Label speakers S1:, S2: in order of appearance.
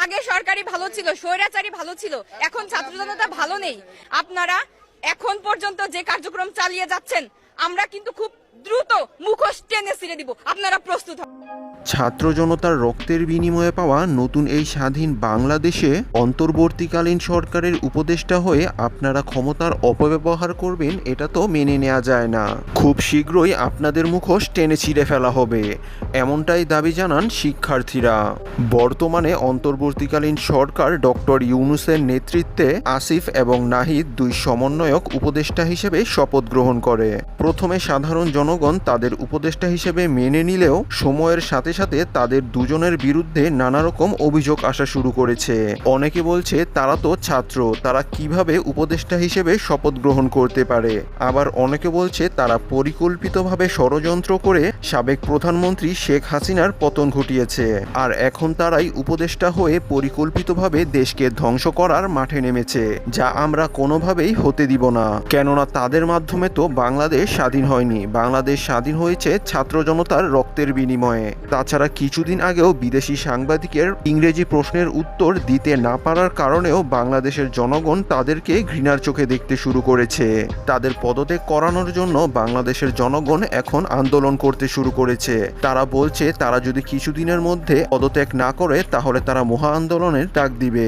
S1: আগে সরকারি ভালো ছিল, স্বৈরাচারী ভালো ছিল, এখন ছাত্র জনতা ভালো নেই। আপনারা এখন পর্যন্ত যে কার্যক্রম চালিয়ে যাচ্ছেন, আমরা কিন্তু খুব দ্রুত মুখোশ টেনে ছিঁড়ে দিব। আপনারা প্রস্তুত হন।
S2: ছাত্র জনতার রক্তের বিনিময়ে পাওয়া নতুন এই স্বাধীন বাংলাদেশে অন্তর্বর্তীকালীন সরকারের উপদেষ্টা হয়ে আপনারা ক্ষমতার অপব্যবহার করবেন, এটা তো মেনে নেওয়া যায় না। খুব শীঘ্রই আপনাদের মুখোশ টেনে ছিঁড়ে ফেলা হবে, এমনটাই দাবি জানান শিক্ষার্থীরা। বর্তমানে অন্তর্বর্তীকালীন সরকার ডক্টর ইউনূসের নেতৃত্বে আসিফ এবং নাহিদ দুই সমন্বয়ক উপদেষ্টা হিসেবে শপথ গ্রহণ করে। প্রথমে সাধারণ জনগণ তাদের উপদেষ্টা হিসেবে মেনে নিলেও সময়ের সাথে সাথে তাদের দুজনের বিরুদ্ধে নানা রকম অভিযোগ আসা শুরু করেছে। অনেকে বলছে তারা তো ছাত্র, তারা কিভাবে উপদেষ্টা হিসেবে শপথ গ্রহণ করতে পারে। আবার অনেকে বলছে তারা পরিকল্পিতভাবে ষড়যন্ত্র করে সাবেক প্রধানমন্ত্রী শেখ হাসিনার পতন ঘটিয়েছে, আর এখন তারাই উপদেষ্টা হয়ে পরিকল্পিতভাবে দেশকে ধ্বংস করার মাঠে নেমেছে, যা আমরা কোনোভাবেই হতে দিব না। কেননা তাদের মাধ্যমে তো বাংলাদেশ স্বাধীন হয়নি, বাংলাদেশ স্বাধীন হয়েছে ছাত্র জনতার রক্তের বিনিময়ে। তাছাড়া কিছুদিন আগেও বিদেশি সাংবাদিকের ইংরেজি প্রশ্নের উত্তর দিতে না পারার কারণেও বাংলাদেশের জনগণ তাদেরকে ঘৃণার চোখে দেখতে শুরু করেছে। তাদের পদত্যাগ করানোর জন্য বাংলাদেশের জনগণ এখন আন্দোলন করতে শুরু করেছে। তারা বলছে তারা যদি কিছুদিনের মধ্যে পদত্যাগ না করে তাহলে তারা মহা আন্দোলনের ডাক দিবে।